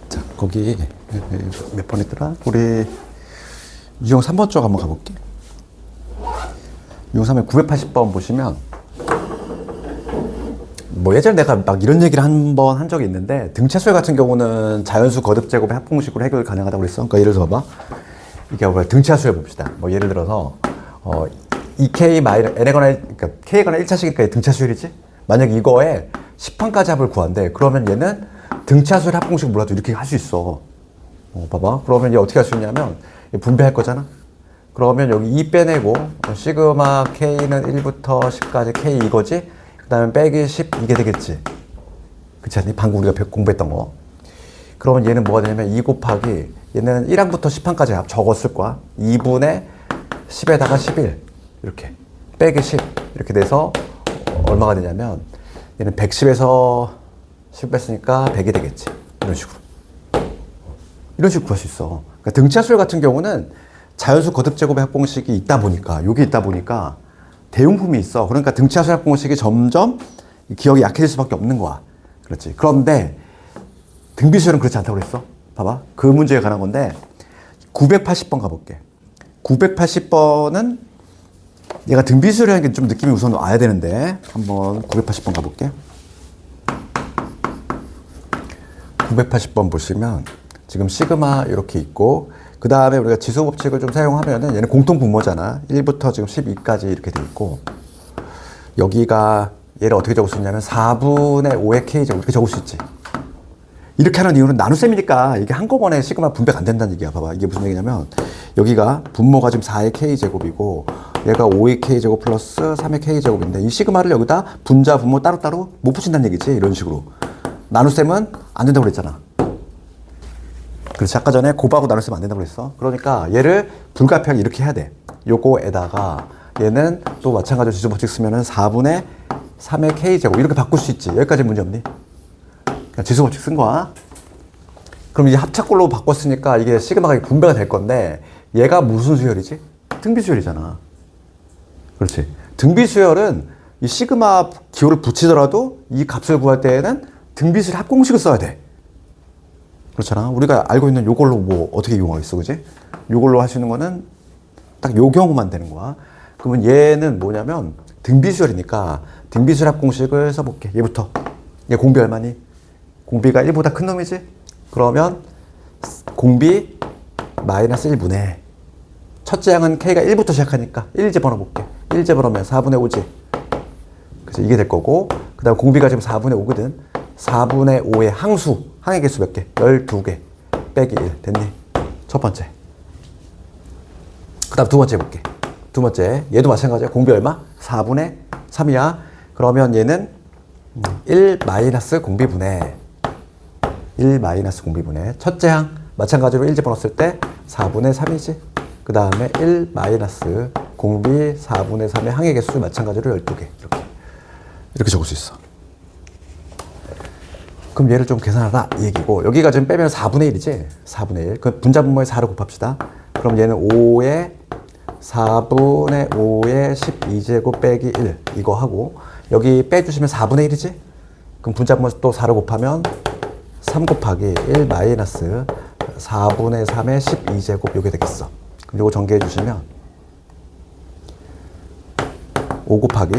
자, 거기 몇 번 했더라? 우리 유형 3번 쪽 한번 가볼게. 유형 3번 980번 보시면 뭐 예전에 내가 막 이런 얘기를 한 번 한 적이 있는데, 등차수열 같은 경우는 자연수 거듭 제곱의 합공식으로 해결 가능하다고 그랬어. 그러니까 예를 들어서 봐봐. 이게 뭐야, 등차수열 봅시다. 뭐 예를 들어서 2k 마이너스 n에거나 그러니까 k거나 1차식이니까 등차수열이지. 만약 이거에 10판까지 합을 구한대. 그러면 얘는 등차수열 합공식 몰라도 이렇게 할 수 있어. 봐봐. 그러면 얘 어떻게 할 수 있냐면 분배할 거잖아. 그러면 여기 2 빼내고 시그마 k는 1부터 10까지 k 이거지. 그 다음에 빼기 10 이게 되겠지. 그렇지 않니? 방금 우리가 공부했던 거. 그러면 얘는 뭐가 되냐면 2 곱하기 얘는 1항부터 10항까지 적었을 거야. 2분의 10에다가 11 이렇게 빼기 10 이렇게 돼서 얼마가 되냐면 얘는 110에서 10 뺐으니까 100이 되겠지. 이런 식으로. 이런 식으로 구할 수 있어. 그러니까 등차수열 같은 경우는 자연수 거듭 제곱의 합공식이 있다 보니까, 여기 있다 보니까 대용품이 있어. 그러니까 등차수열 합공식이 점점 기억이 약해질 수밖에 없는 거야. 그렇지. 그런데 등비수열은 그렇지 않다고 그랬어. 봐봐. 그 문제에 관한 건데 980번 가볼게. 980번은 얘가 등비수열이라는 게 좀 느낌이 우선 와야 되는데 한번 980번 가볼게. 980번 보시면 지금 시그마 이렇게 있고, 그 다음에 우리가 지수 법칙을 좀 사용하면은 얘는 공통 분모잖아. 1부터 지금 12까지 이렇게 돼 있고, 여기가 얘를 어떻게 적을 수 있냐면 4분의 5의 k제곱 이렇게 적을 수 있지. 이렇게 하는 이유는 나눗셈이니까 이게 한꺼번에 시그마 분배가 안 된다는 얘기야. 봐봐. 이게 무슨 얘기냐면 여기가 분모가 지금 4의 k제곱이고 얘가 5의 k제곱 플러스 3의 k제곱인데, 이 시그마를 여기다 분자 분모 따로따로 못 붙인다는 얘기지. 이런 식으로. 나눗셈은 안 된다고 그랬잖아. 그래서 아까 전에 곱하고 나눗셈 안 된다고 그랬어. 그러니까 얘를 불가피하게 이렇게 해야 돼. 요거에다가 얘는 또 마찬가지로 지수 법칙 쓰면은 4분의 3의 k제곱 이렇게 바꿀 수 있지. 여기까지 문제 없니? 그냥 지수 법칙 쓴 거야. 그럼 이제 합차꼴로 바꿨으니까 이게 시그마가 분배가 될 건데, 얘가 무슨 수열이지? 등비수열이잖아. 그렇지. 등비수열은 이 시그마 기호를 붙이더라도 이 값을 구할 때에는 등비수열 합공식을 써야 돼. 그렇잖아. 우리가 알고 있는 요걸로 뭐 어떻게 이용하겠어, 그지? 요걸로 할 수 있는 거는 딱 요 경우만 되는 거야. 그러면 얘는 뭐냐면 등비수열이니까 등비수열 합공식을 써볼게. 얘부터. 얘 공비 얼마니? 공비가 1보다 큰 놈이지? 그러면 공비 마이너스 1분의 첫째 항은 k가 1부터 시작하니까 1 집어넣어볼게. 1 집어넣으면 4분의 5지. 그래서 이게 될 거고, 그 다음 공비가 지금 4분의 5거든. 4분의 5의 항수, 항의 개수 몇 개? 12개 빼기 1 됐니? 첫 번째. 그 다음 두 번째 해볼게. 두 번째 얘도 마찬가지야. 공비 얼마? 4분의 3이야. 그러면 얘는 1 마이너스 공비분의 1 마이너스 공비분의 첫째 항 마찬가지로 1 집어넣었을 때 4분의 3이지. 그 다음에 1 마이너스 공비 4분의 3의 항의 개수 마찬가지로 12개 이렇게 적을 수 있어. 그럼 얘를 좀 계산하라 이 얘기고, 여기가 지금 빼면 4분의 1이지. 4분의 1. 그 분자 분모에 4를 곱합시다. 그럼 얘는 5에 4분의 5에 12제곱 빼기 1 이거 하고, 여기 빼주시면 4분의 1이지. 그럼 분자 분모에 또 4를 곱하면 3 곱하기 1 마이너스 4분의 3에 12제곱 요게 되겠어. 그럼 요거 전개해 주시면 5 곱하기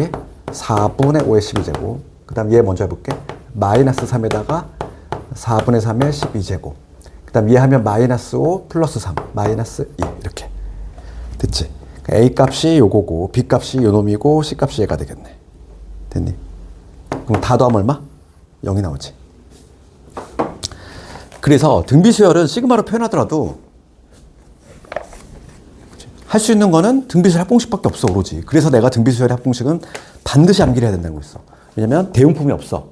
4분의 5에 12제곱, 그 다음 얘 먼저 해볼게. 마이너스 3에다가 4분의 3에 12제곱, 그 다음 얘 하면 마이너스 5 플러스 3 마이너스 2 이렇게 됐지. 그러니까 A 값이 요거고 B 값이 요 놈이고 C 값이 얘가 되겠네. 됐니? 그럼 다 더하면 얼마? 0이 나오지. 그래서 등비수열은 시그마로 표현하더라도 할 수 있는 거는 등비수열 합공식밖에 없어, 오로지. 그래서 내가 등비수열의 합공식은 반드시 암기를 해야 된다고 했어. 왜냐면 대용품이 없어.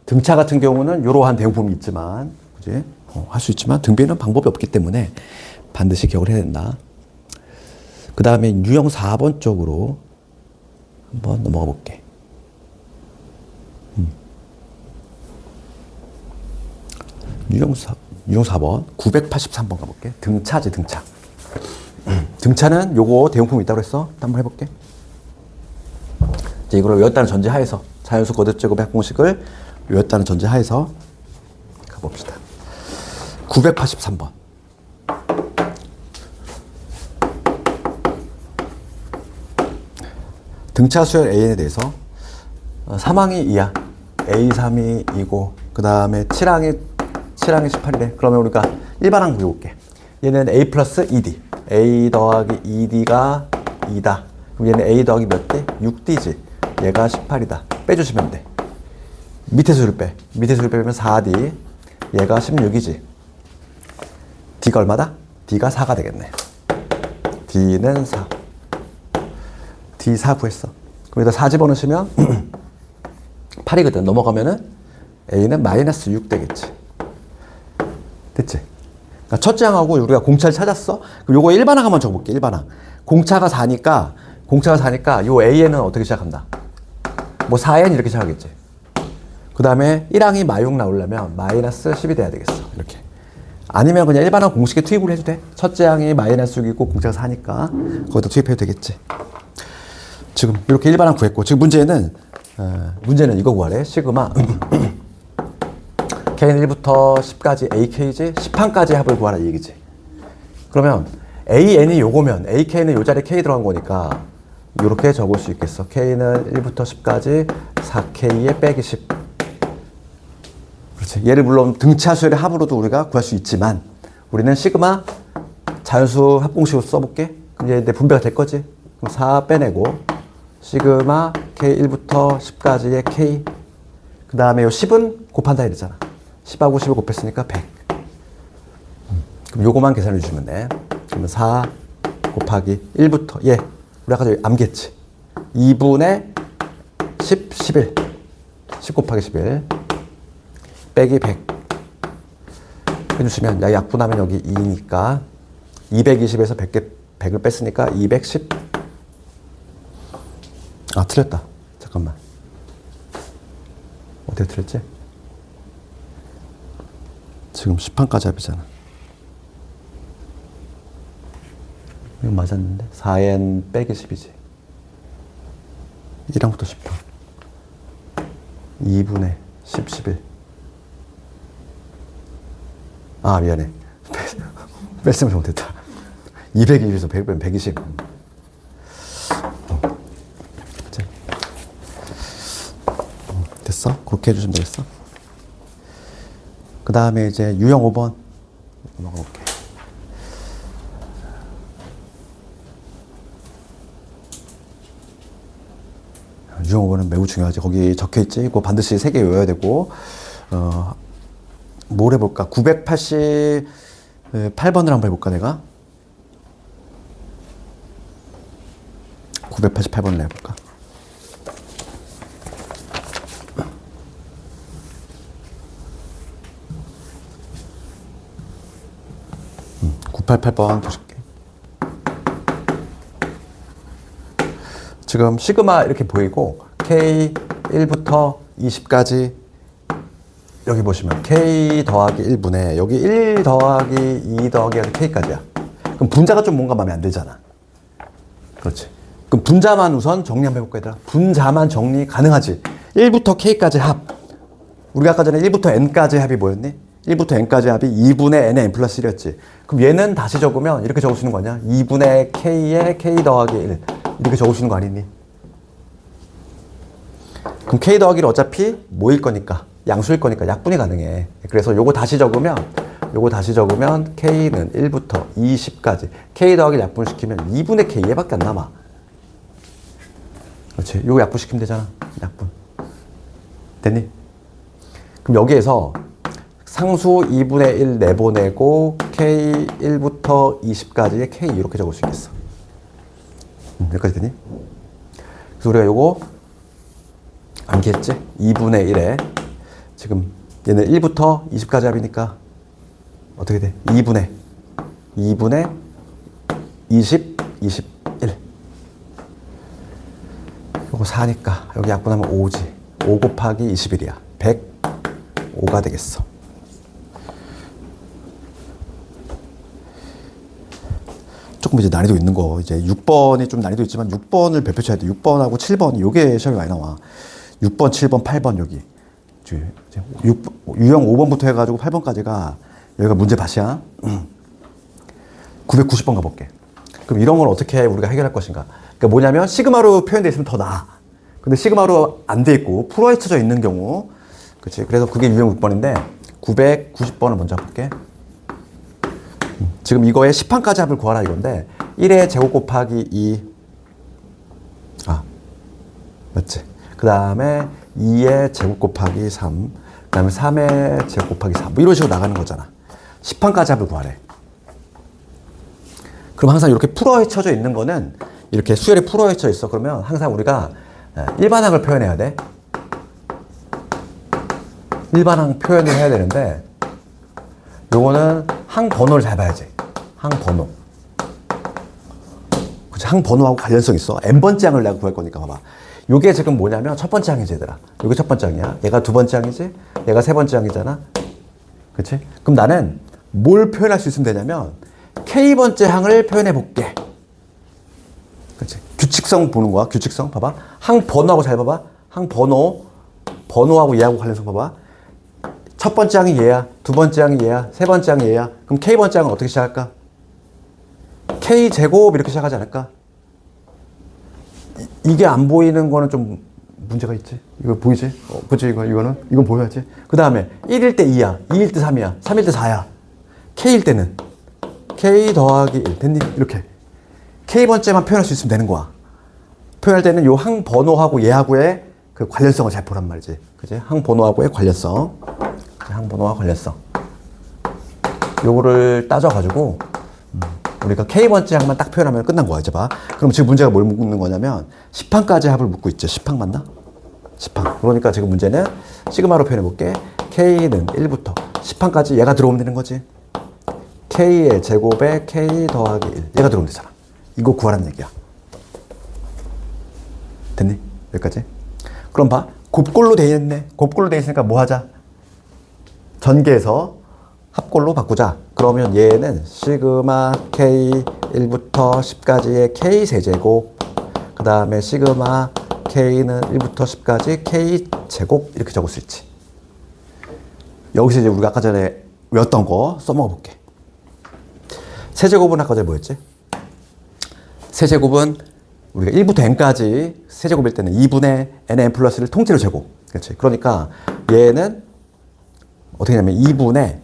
등차 같은 경우는 이러한 대용품이 있지만, 그지? 할 수 있지만 등비는 방법이 없기 때문에 반드시 기억을 해야 된다. 그 다음에 유형 4번 쪽으로 한번 넘어가 볼게. 유형 4번 983번 가볼게. 등차지, 등차. 등차는 요거 대용품이 있다고 그랬어. 한번 해볼게. 이제 이걸 외웠다는 전제 하에서, 자연수 거듭 제곱의 합공식을 외웠다는 전제 하에서 봅시다. 983번. 등차 수열 AN에 대해서 3항이 2야. A3이 2고, 그 다음에 7항이 18이래. 그러면 우리가 일반항 그려볼게. 얘는 A 플러스 2D. A 더하기 2D가 2다. 그럼 얘는 A 더하기 몇 D? 6D지. 얘가 18이다. 빼주시면 돼. 밑에 수를 빼. 밑에 수를 빼면 4D. 얘가 16이지. D가 얼마다? D가 4가 되겠네. D는 4. D 4 구했어. 그럼 여기다 4 집어넣으시면 8이거든. 넘어가면은 A는 마이너스 6 되겠지. 됐지? 그러니까 첫째 항하고 우리가 공차를 찾았어. 그럼 요거 일반항 한번 적어볼게. 일반항. 공차가 4니까 요 AN은 어떻게 시작한다? 뭐 4N 이렇게 시작하겠지. 그 다음에 1항이 마육 나오려면 마이너스 10이 돼야 되겠어. 이렇게. 아니면 그냥 일반항 공식에 투입을 해도 돼. 첫째 항이 마이너스 6이고 공차가 4니까 거기다 투입해도 되겠지. 지금 이렇게 일반항 구했고, 지금 문제는 이거 구하래. 시그마 K는 1부터 10까지 AK지 10항까지 합을 구하라 이 얘기지. 그러면 AN이 요거면 AK는 요 자리에 K 들어간 거니까 이렇게 적을 수 있겠어. K는 1부터 10까지 4K에 빼기 10. 그렇지. 얘를 물론 등차 수열의 합으로도 우리가 구할 수 있지만 우리는 시그마 자연수 합공식으로 써볼게. 그럼 이제 내 분배가 될 거지. 그럼 4 빼내고 시그마 K1부터 10까지의 K, 그 다음에 요 10은 곱한다 이랬잖아. 10하고 10을 곱했으니까 100. 그럼 요거만 계산해 주시면 돼. 그러면 4 곱하기 1부터 우리 아까 저기 암기했지. 2분의 10, 11. 10 곱하기 11 빼기 100 해주시면 약분하면 여기 2니까 220에서 100을 뺐으니까 210. 아, 틀렸다. 잠깐만. 어떻게 틀렸지? 지금 10판까지 합이잖아. 이거 맞았는데? 4n 빼기 10이지. 1항부터 10판. 2분의 10, 11. 아, 미안해. 뺐으면 잘못했다. 220에서 100 빼면 120. 됐어? 그렇게 해주시면 되겠어? 그 다음에 이제 유형 5번 넘어가 볼게. 유형 5번은 매우 중요하지. 거기 적혀있지? 그거 반드시 3개 외워야 되고, 뭘 해볼까? 988번을 한번 해볼까, 내가? 988번을 해볼까? 988번 보실게. 지금 시그마 이렇게 보이고 K1부터 20까지 여기 보시면 K 더하기 1분의 여기 1 더하기 2 더하기 K까지야. 그럼 분자가 좀 뭔가 마음에 안 들잖아. 그렇지. 그럼 분자만 우선 정리 한번 해볼까 얘들아. 분자만 정리 가능하지. 1부터 K까지 합. 우리가 아까 전에 1부터 N까지 합이 뭐였니? 1부터 N까지 합이 2분의 N의 N 플러스 1이었지. 그럼 얘는 다시 적으면 이렇게 적을 수 있는 거 아니야? 2분의 K에 K 더하기 1. 이렇게 적을 수 있는 거 아니니? 그럼 K 더하기를 어차피 뭐일 거니까? 양수일 거니까 약분이 가능해. 그래서 요거 다시 적으면 K는 1부터 20까지. K 더하기를 약분시키면 2분의 K 얘밖에 안 남아. 그렇지. 요거 약분시키면 되잖아. 약분. 됐니? 그럼 여기에서 상수 2분의 1 내보내고 K 1부터 20까지의 K 이렇게 적을 수 있겠어. 여기까지 되니? 그래서 우리가 요거 암기했지? 2분의 1에 지금 얘는 1부터 20까지 합이니까 어떻게 돼? 2분의 20, 21. 요거 4니까 여기 약분하면 5지. 5 곱하기 21이야. 105가 되겠어. 조금 이제 난이도 있는 거, 이제 6번이 좀 난이도 있지만 6번을 별표쳐야 돼. 6번하고 7번, 요게 시험이 많이 나와. 6번, 7번, 8번 여기. 6, 유형 5번부터 해가지고 8번까지가 여기가 문제 밭이야. 990번 가볼게. 그럼 이런 걸 어떻게 우리가 해결할 것인가? 그러니까 뭐냐면 시그마로 표현되어 있으면 더 나아. 근데 시그마로 안 돼 있고 풀어헤쳐져 있는 경우, 그렇지? 그래서 그게 유형 6번인데 990번을 먼저 해볼게. 지금 이거의 10항까지 합을 구하라 이건데 1의 제곱 곱하기 2 맞지? 그 다음에 2의 제곱 곱하기 3, 그 다음에 3의 제곱 곱하기 4 뭐 이런 식으로 나가는 거잖아. 10항까지 합을 구하래. 그럼 항상 이렇게 풀어헤쳐져 있는 거는 이렇게 수열이 풀어헤쳐 있어. 그러면 항상 우리가 일반항을 표현해야 돼. 일반항 표현을 해야 되는데 요거는 항 번호를 잘 봐야지. 항 번호. 그치? 항 번호하고 관련성 있어. n번째 항을 내가 구할 거니까 봐봐. 요게 지금 뭐냐면 첫 번째 항이지 얘들아. 요게 첫 번째 항이야. 얘가 두 번째 항이지. 얘가 세 번째 항이잖아. 그치? 그럼 나는 뭘 표현할 수 있으면 되냐면 K번째 항을 표현해 볼게. 그치? 규칙성 보는 거야. 규칙성 봐봐. 항 번호하고 잘 봐봐. 항 번호. 번호하고 얘하고 관련성 봐봐. 첫 번째 항이 얘야. 두 번째 항이 얘야. 세 번째 항이 얘야. 그럼 K번째 항은 어떻게 시작할까? K제곱 이렇게 시작하지 않을까? 이게 안 보이는 거는 좀 문제가 있지. 이거 보이지? 그치? 이거는? 이건 보여야지. 그 다음에 1일 때 2야. 2일 때 3이야. 3일 때 4야. K일 때는 K 더하기 1. 됐니? 이렇게. K번째만 표현할 수 있으면 되는 거야. 표현할 때는 요 항 번호하고 얘하고의 그 관련성을 잘 보란 말이지. 그치? 항 번호하고의 관련성. 항 번호와 관련성. 요거를 따져가지고, 우리가 K번째 항만 딱 표현하면 끝난 거야, 이제 봐. 그럼 지금 문제가 뭘 묻는 거냐면, 10항까지 합을 묻고 있죠. 10항 맞나? 10항. 그러니까 지금 문제는 시그마로 표현해볼게. K는 1부터 10항까지 얘가 들어오면 되는 거지. K의 제곱에 K 더하기 1. 얘가 들어오면 되잖아. 이거 구하라는 얘기야. 됐니? 여기까지? 그럼 봐. 곱골로 돼 있네. 곱골로 돼 있으니까 뭐 하자? 전개해서 합골로 바꾸자. 그러면 얘는 시그마 K 1부터 10까지의 K 세제곱, 그 다음에 시그마 K는 1부터 10까지 K 제곱 이렇게 적을 수 있지. 여기서 이제 우리가 아까 전에 외웠던 거 써먹어 볼게. 세제곱은 아까 전에 뭐였지? 세제곱은 우리가 1부터 n까지 세제곱일 때는 2분의 n 플러스를 통째로 제곱. 그렇지? 그러니까 얘는 어떻게 하냐면 2분의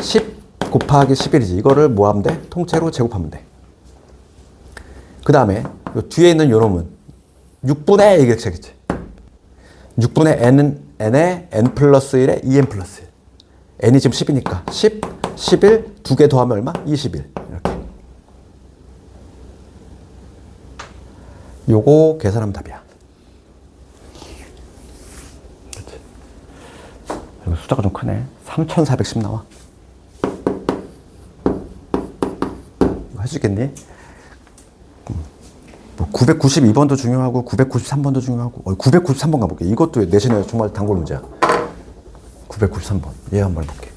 10 곱하기 11이지. 이거를 뭐 하면 돼? 통째로 제곱하면 돼. 그 다음에 뒤에 있는 요놈은 6분의 이렇게 되겠지. 6분의 n의 n 플러스 1에 2n 플러스 1. n이 지금 10이니까 10, 11, 두 개 더하면 얼마? 21. 이렇게. 요거 계산하면 답이야. 그렇지. 이거 숫자가 좀 크네. 3410 나와. 이거 해주겠니? 뭐 992번도 중요하고 993번도 중요하고 993번 가볼게. 이것도 내신에 정말 단골 문제야. 993번. 얘 한번 해볼게.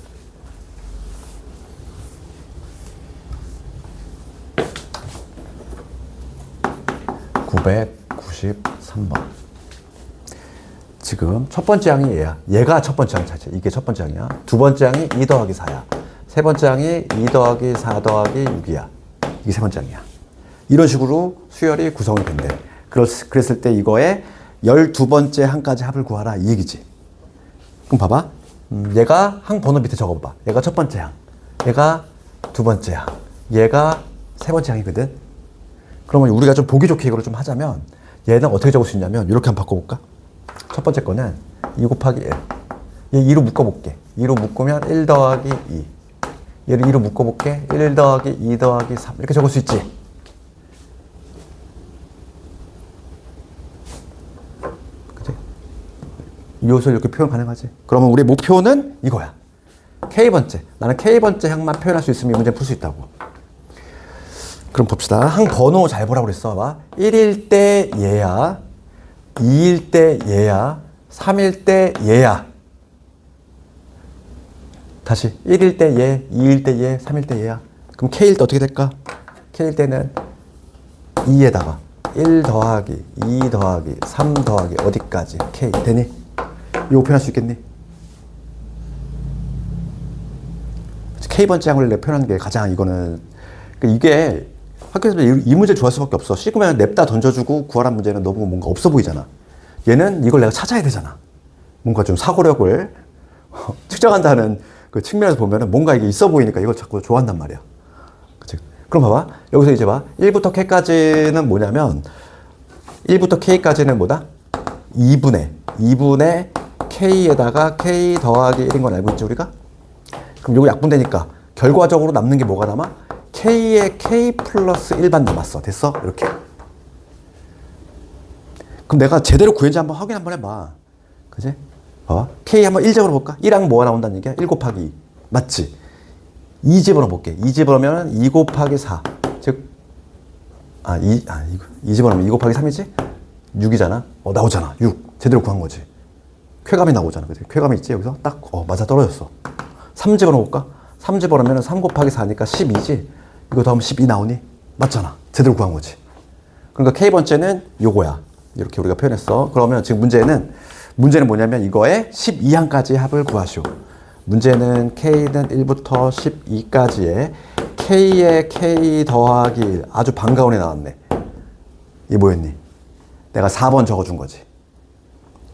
(993번) 지금 첫 번째 항이 얘야. 얘가 첫 번째 항 자체. 이게 첫 번째 항이야. 두 번째 항이 2 더하기 4야. 세 번째 항이 2 더하기 4 더하기 6이야. 이게 세 번째 항이야. 이런 식으로 수열이 구성이 된대. 그랬을 때 이거에 12번째 항까지 합을 구하라 이 얘기지. 그럼 봐봐. 얘가 항 번호 밑에 적어봐. 얘가 첫 번째 항. 얘가 두 번째 항. 얘가 세 번째 항이거든. 그러면 우리가 좀 보기 좋게 이거를 좀 하자면 얘는 어떻게 적을 수 있냐면 이렇게 한번 바꿔볼까? 첫 번째 거는 2 곱하기 1. 얘 2로 묶어볼게. 2로 묶으면 1 더하기 2. 얘를 2로 묶어볼게. 1 더하기 2 더하기 3. 이렇게 적을 수 있지. 그치? 이 요소를 이렇게 표현 가능하지. 그러면 우리 목표는 이거야. K번째. 나는 K번째 항만 표현할 수 있으면 이 문제 풀 수 있다고. 그럼 봅시다. 항 번호 잘 보라고 그랬어. 봐. 1일 때 얘야. 2일 때 얘야. 3일 때 얘야. 다시 1일 때 얘, 2일 때 얘, 3일 때 얘야. 그럼 K일 때 어떻게 될까? K일 때는 2에다가 1 더하기 2 더하기 3 더하기 어디까지 K 되니? 이거 표현할 수 있겠니? K번째 항을 표현하는 게 가장 이거는, 그러니까 이게 학교에서 이 문제 좋아할 수밖에 없어. 시그마는 냅다 던져주고 구하란 문제는 너무 뭔가 없어 보이잖아. 얘는 이걸 내가 찾아야 되잖아. 뭔가 좀 사고력을 측정한다는 그 측면에서 보면은 뭔가 이게 있어 보이니까 이걸 자꾸 좋아한단 말이야. 그치? 그럼 봐봐. 여기서 이제 봐. 1부터 K까지는 뭐냐면, 1부터 K까지는 뭐다? 2분의 K에다가 K 더하기 1인 건 알고 있지, 우리가? 그럼 요거 약분되니까 결과적으로 남는 게 뭐가 남아? K에 K 플러스 1반 남았어. 됐어? 이렇게. 그럼 내가 제대로 구했는지 한번 확인 한번 해봐. 그지? 봐봐. K 한번 1집어넣어 볼까? 1하면 뭐가 나온다는 얘기야? 1 곱하기 2. 맞지? 2 집어넣어볼게. 2 집어넣으면 2 곱하기 4. 즉, 2 집어넣으면 2 곱하기 3이지? 6이잖아? 나오잖아. 6. 제대로 구한 거지. 쾌감이 나오잖아. 그치? 쾌감이 있지? 여기서 딱, 맞아 떨어졌어. 3 집어넣어볼까? 3 집어넣으면 3 곱하기 4니까 12지? 이거 더하면 12 나오니? 맞잖아. 제대로 구한 거지. 그러니까 K번째는 요거야. 이렇게 우리가 표현했어. 그러면 지금 문제는 뭐냐면 이거에 12항까지 합을 구하시오. 문제는 K는 1부터 12까지의 K의 K 더하기 1. 아주 반가운 애 나왔네. 이게 뭐였니? 내가 4번 적어준 거지.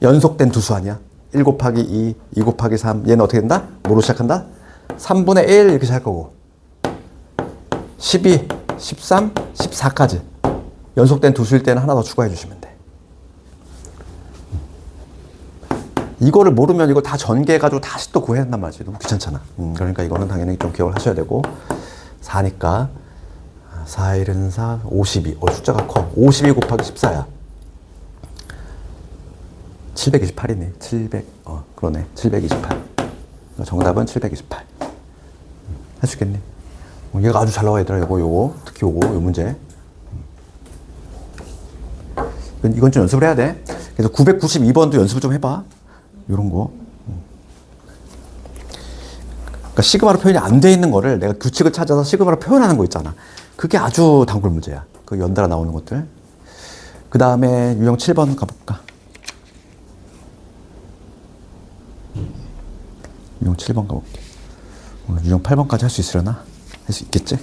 연속된 두수 아니야? 1 곱하기 2, 2 곱하기 3. 얘는 어떻게 된다? 뭐로 시작한다? 3분의 1 이렇게 시작할 거고. 12, 13, 14까지. 연속된 두수일 때는 하나 더 추가해 주시면 돼. 이거를 모르면 이거 다 전개해가지고 다시 또 구해야 한단 말이지. 너무 귀찮잖아. 그러니까 이거는 당연히 좀 기억을 하셔야 되고. 4니까 4, 1은 4, 52. 숫자가 커. 52 곱하기 14야. 728이네. 700. 그러네. 728. 정답은 728. 할 수 있겠니? 얘가 아주 잘 나와 얘들아. 요거. 특히 요거. 요 문제. 이건 좀 연습을 해야 돼. 그래서 992번도 연습을 좀 해봐. 요런 거. 그러니까 시그마로 표현이 안 돼 있는 거를 내가 규칙을 찾아서 시그마로 표현하는 거 있잖아. 그게 아주 단골 문제야. 그 연달아 나오는 것들. 그 다음에 유형 7번 가볼까? 유형 7번 가볼게. 오늘 유형 8번까지 할 수 있으려나? 할 수 있겠지?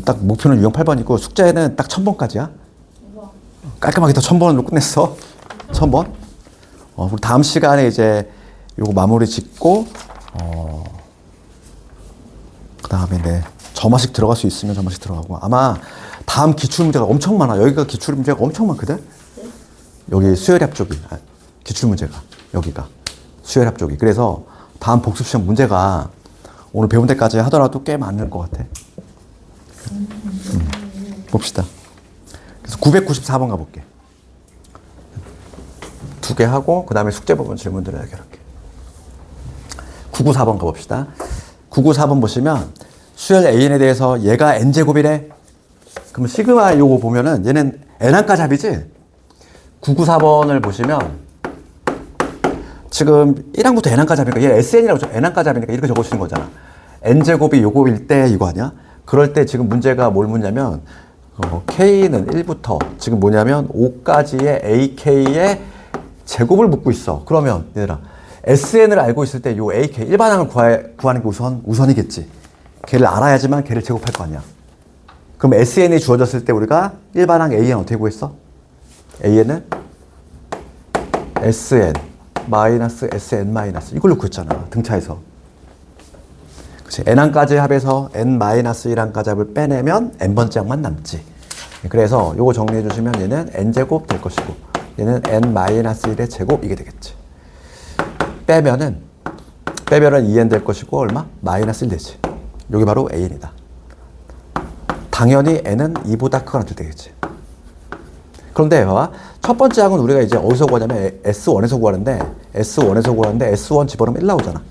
딱 목표는 유형 8번이고 숙제는 딱 1000번까지야. 깔끔하게 다 1000번으로 끝냈어. 1000번. 그리고 다음 시간에 이제 요거 마무리 짓고, 그 다음에 점화식 들어갈 수 있으면 점화식 들어가고. 아마 다음 기출문제가 엄청 많아. 여기가 기출문제가 엄청 많거든? 여기 수열합 쪽이. 기출문제가. 여기가. 수열합 쪽이. 그래서 다음 복습시험 문제가 오늘 배운 데까지 하더라도 꽤 많을 것 같아. 봅시다. 그래서 994번 가볼게. 2개 하고 그 다음에 숙제 부분 질문들을 해결할게. 994번 가봅시다. 994번 보시면 수열 AN에 대해서 얘가 N제곱이래. 그럼 시그마 요거 보면은 얘는 N항까지 합이지? 994번을 보시면 지금 1항부터 N항까지 합이니까 얘 SN이라고 N항까지 합이니까 이렇게 적어주시는 거잖아. N제곱이 요거일 때 이거 아니야? 그럴 때 지금 문제가 뭘 묻냐면 K는 1부터 지금 뭐냐면 5까지의 AK의 제곱을 묻고 있어. 그러면 얘들아 SN을 알고 있을 때 요 AK 일반항을 구하는 게 우선이겠지. 걔를 알아야지만 걔를 제곱할 거 아니야. 그럼 SN이 주어졌을 때 우리가 일반항 AN 어떻게 구했어? AN은 SN 마이너스 SN 마이너스 이걸로 구했잖아. 등차에서. 그치? N항까지 합해서 N-1항까지 합을 빼내면 N번째 항만 남지. 그래서 요거 정리해 주시면 얘는 N제곱 될 것이고 얘는 N-1의 제곱 이게 되겠지. 빼면은 2N 될 것이고 얼마? 마이너스 1 되지. 여기 바로 AN이다. 당연히 N은 2보다 크거나 같을 때겠지. 그런데 봐봐. 첫 번째 항은 우리가 이제 어디서 구하냐면 S1에서 구하는데 S1 집어넣으면 1 나오잖아.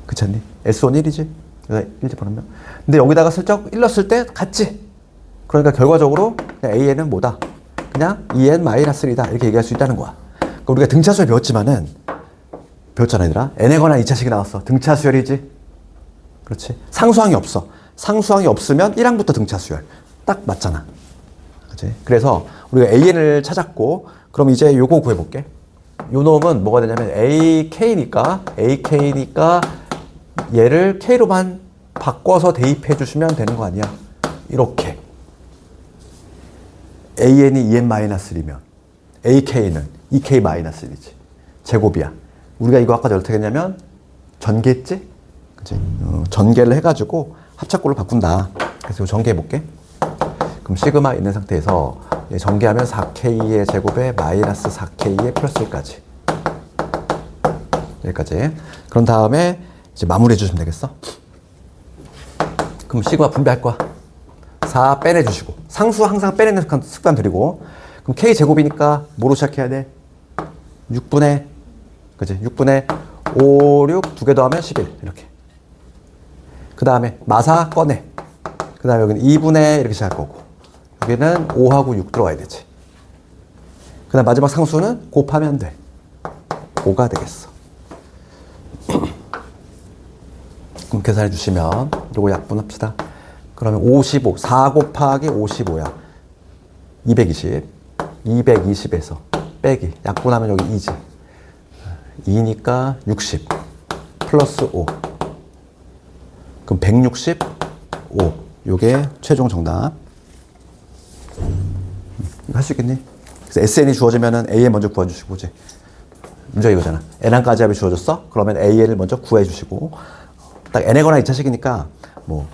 그렇지 않니? S1 1이지? 여기다 1 집어넣으면. 근데 여기다가 슬쩍 1 넣었을 때 같지? 그러니까 결과적으로 AN은 뭐다? 그냥 2N-1이다. 이렇게 얘기할 수 있다는 거야. 그러니까 우리가 등차수열 배웠잖아, 얘들아. N에 관한 2차식이 나왔어. 등차수열이지? 그렇지? 상수항이 없어. 상수항이 없으면 1항부터 등차수열. 딱 맞잖아. 그렇지? 그래서 우리가 AN을 찾았고, 그럼 이제 요거 구해볼게. 요 놈은 뭐가 되냐면 AK니까 얘를 K로만 바꿔서 대입해 주시면 되는 거 아니야? 이렇게. AN이 EN-1이면 AK는 EK-1이지. 제곱이야. 우리가 이거 아까 어떻게 했냐면 전개했지? 그치? 전개를 해가지고 합작꼴로 바꾼다. 그래서 이거 전개해 볼게. 그럼 시그마 있는 상태에서 전개하면 4K의 제곱에 마이너스 4K의 플러스 1까지. 여기까지. 그런 다음에 이제 마무리해 주시면 되겠어. 그럼 시그마 분배할 거야. 4 빼내주시고. 상수 항상 빼내는 습관 들이고. 그럼 K 제곱이니까 뭐로 시작해야 돼? 6분의, 그치? 6분의 5, 6, 두 개 더하면 11. 이렇게. 그 다음에 마사 꺼내. 그 다음에 여기는 2분의 이렇게 시작할 거고. 여기는 5하고 6 들어와야 되지. 그 다음 마지막 상수는 곱하면 돼. 5가 되겠어. 그럼 계산해 주시면 요거 약분합시다. 그러면 55, 4 곱하기 55야. 220. 220에서 빼기. 약분하면 여기 2지. 2니까 60. 플러스 5. 그럼 165. 요게 최종 정답. 이거 할 수 있겠니? 그래서 SN이 주어지면은 AN 먼저 구해주시고, 그지? 문제가 이거잖아. N항까지 합이 주어졌어? 그러면 AN을 먼저 구해주시고, 딱 N이거나 2차식이니까, 뭐,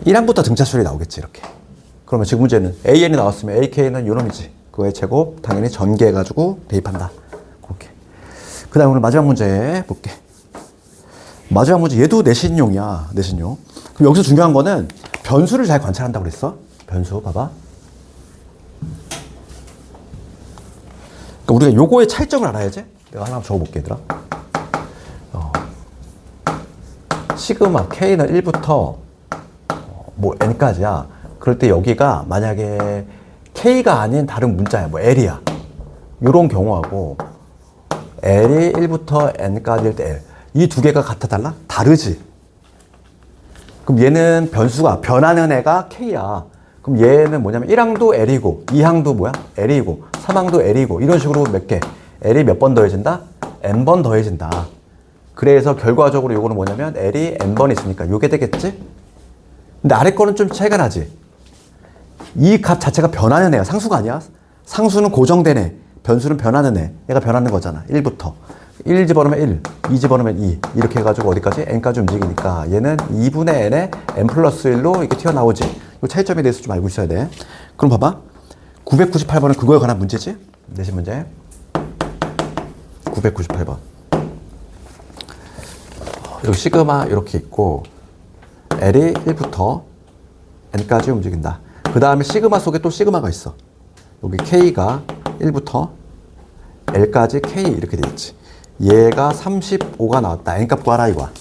1항부터 등차수열이 나오겠지, 이렇게. 그러면 지금 문제는 AN이 나왔으면 AK는 요 놈이지. 그거의 제곱, 당연히 전개해가지고 대입한다. 그렇게. 그 다음에 오늘 마지막 문제 볼게. 마지막 문제, 얘도 내신용이야, 내신용. 그럼 여기서 중요한 거는 변수를 잘 관찰한다고 그랬어. 변수, 봐봐. 그러니까 우리가 요거의 차이점을 알아야지. 내가 하나 적어볼게, 얘들아. 시그마 K는 1부터 뭐 N까지야. 그럴 때 여기가 만약에 K가 아닌 다른 문자야. 뭐 L이야. 요런 경우하고 L이 1부터 N까지일 때 L. 이 두 개가 같아 달라? 다르지. 그럼 얘는 변수가 변하는 애가 K야. 그럼 얘는 뭐냐면 1항도 L이고 2항도 뭐야? L이고 3항도 L이고 이런 식으로 몇 개. L이 몇 번 더해진다? N번 더해진다. 그래서 결과적으로 요거는 뭐냐면 L이 N번 있으니까 요게 되겠지? 근데 아래 거는 좀 차이가 나지? 이 값 자체가 변하는 애야. 상수가 아니야. 상수는 고정된 애. 변수는 변하는 애. 얘가 변하는 거잖아. 1부터. 1 집어넣으면 1, 2 집어넣으면 2. 이렇게 해가지고 어디까지? N까지 움직이니까 얘는 2분의 N에 N 플러스 1로 이렇게 튀어나오지. 이 차이점에 대해서 좀 알고 있어야 돼. 그럼 봐봐. 998번은 그거에 관한 문제지? 내신 문제. 998번. 여기 시그마 이렇게 있고 L이 1부터 N까지 움직인다. 그 다음에 시그마 속에 또 시그마가 있어. 여기 K가 1부터 L까지 K 이렇게 돼 있지. 얘가 35가 나왔다. N값 구하라 이거야.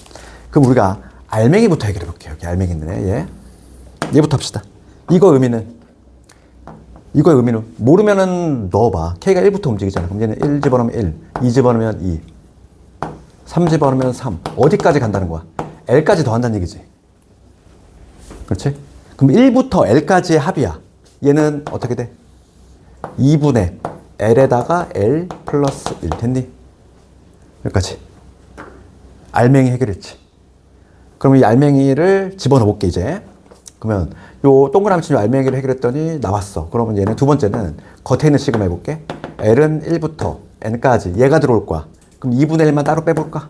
그럼 우리가 알맹이부터 해결해 볼게요. 여기 알맹이 있는 애. 얘부터 합시다. 이거의 의미는 모르면은 넣어봐. K가 1부터 움직이잖아. 그럼 얘는 1 집어넣으면 1, 2 집어넣으면 2, 3 집어넣으면 3. 어디까지 간다는 거야? L까지 더한다는 얘기지. 그렇지? 그럼 1부터 L까지의 합이야. 얘는 어떻게 돼? 2분의 L에다가 L 플러스 1 됐니? 여기까지. 알맹이 해결했지. 그럼 이 알맹이를 집어넣어 볼게 이제. 그러면 요 동그라미 친 알맹이를 해결했더니 나왔어. 그러면 얘는 두 번째는 겉에 있는 시그마 해볼게. L은 1부터 N까지 얘가 들어올 거야. 그럼 2분의 1만 따로 빼볼까?